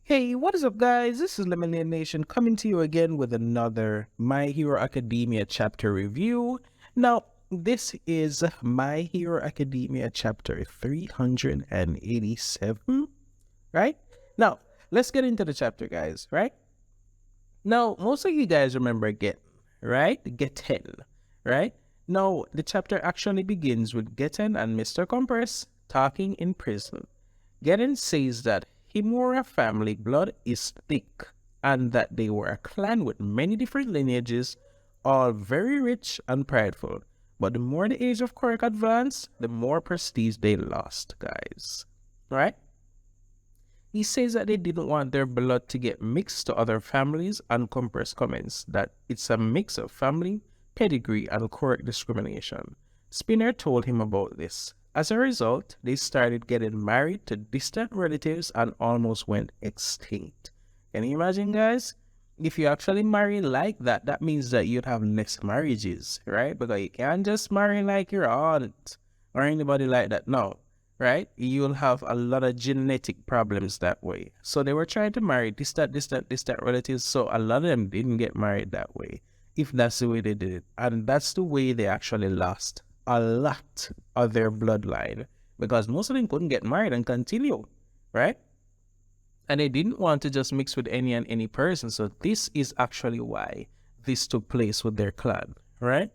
Hey, what is up, guys? This is Lemillion Nation coming to you again with another My Hero Academia chapter review. Now, this is My Hero Academia chapter 387, right? Now, let's get into the chapter, guys, right? Now, most of you guys remember Gettin, right? Gettin, right? Now, the chapter actually begins with Gettin and Mr. Compress talking in prison. Gettin says that Himura family blood is thick and that they were a clan with many different lineages, all very rich and prideful. But the more the age of QUIRK advanced, the more prestige they lost, guys. Right? He says that they didn't want their blood to get mixed to other families, and Compress comments that it's a mix of family, pedigree, and QUIRK discrimination. Spinner told him about this. As a result, they started getting married to distant relatives and almost went extinct. Can you imagine, guys? If you actually marry like that, that means that you'd have less marriages, right? Because you can't just marry like your aunt or anybody like that. No, right? You'll have a lot of genetic problems that way. So they were trying to marry distant relatives, so a lot of them didn't get married that way, if that's the way they did it. And that's the way they actually lost a lot of their bloodline, because most of them couldn't get married and continue, right? And they didn't want to just mix with any and any person. So this is actually why this took place with their clan, right?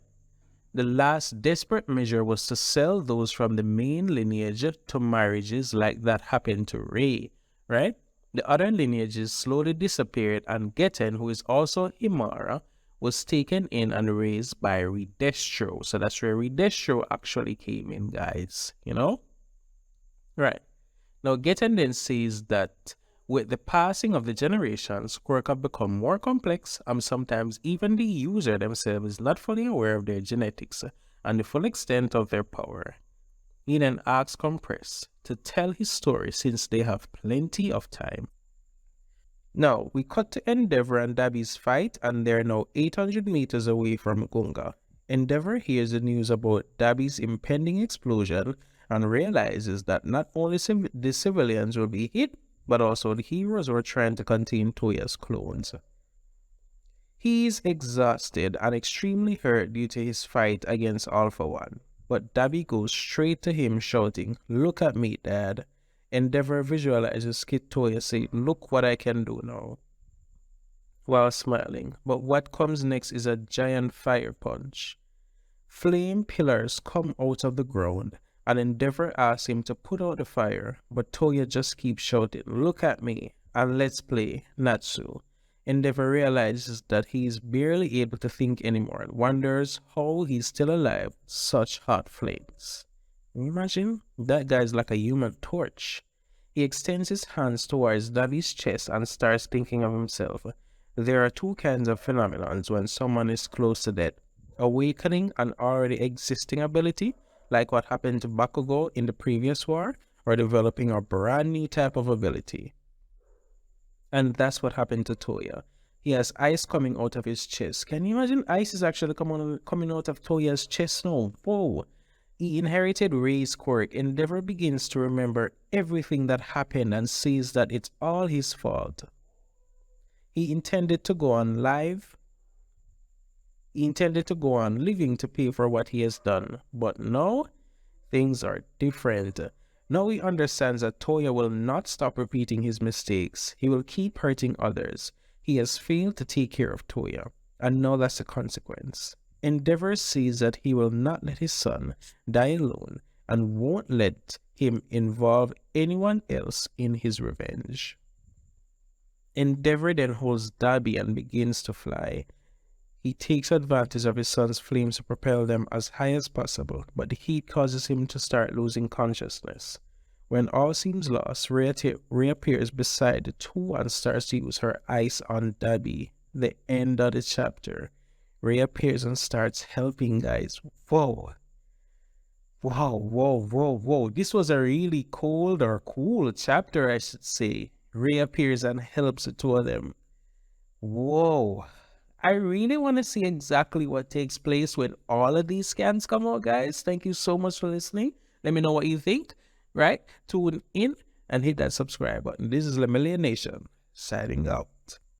The last desperate measure was to sell those from the main lineage to marriages like that happened to Ray, right? The other lineages slowly disappeared, and Gettin, who is also Himura, was taken in and raised by Redestro. So that's where Redestro actually came in, guys, you know? Right. Now, Gettin then says that with the passing of the generations, QUIRK have become more complex, and sometimes even the user themselves is not fully aware of their genetics and the full extent of their power. He then asks Compress to tell his story since they have plenty of time. Now, we cut to Endeavor and Dabi's fight, and they're now 800 meters away from Gunga. Endeavor hears the news about Dabi's impending explosion and realizes that not only the civilians will be hit, but also the heroes who are trying to contain Toya's clones. He's exhausted and extremely hurt due to his fight against Alpha One, but Dabi goes straight to him shouting, "Look at me, Dad." Endeavor visualizes Kid Toya say, "Look what I can do now," while smiling. But what comes next is a giant fire punch. Flame pillars come out of the ground, and Endeavor asks him to put out the fire, but Toya just keeps shouting, "Look at me, and let's play, Natsu." Endeavor realizes that he's barely able to think anymore and wonders how he's still alive with such hot flames. Can you imagine? That guy's like a human torch. He extends his hands towards Dabi's chest and starts thinking of himself. There are two kinds of phenomena when someone is close to death: awakening an already existing ability, like what happened to Bakugo in the previous war, or developing a brand new type of ability. And that's what happened to Toya. He has ice coming out of his chest. Can you imagine? Ice is actually coming out of Toya's chest now. Whoa. He inherited Ray's quirk. Endeavor begins to remember everything that happened and sees that it's all his fault. He intended to go on living to pay for what he has done. But now, things are different. Now he understands that Toya will not stop repeating his mistakes. He will keep hurting others. He has failed to take care of Toya, and now that's the consequence. Endeavor sees that he will not let his son die alone and won't let him involve anyone else in his revenge. Endeavor then holds Dabi and begins to fly. He takes advantage of his son's flames to propel them as high as possible, but the heat causes him to start losing consciousness. When all seems lost, reappears beside the two and starts to use her ice on Dabi. The end of the chapter. Reappears and starts helping, guys. Whoa. This was a really cold or cool chapter, I should say. Reappears and helps the two of them. Whoa. I really want to see exactly what takes place when all of these scans come out, guys. Thank you so much for listening. Let me know what you think, right? Tune in and hit that subscribe button. This is Lemillion Nation. signing out.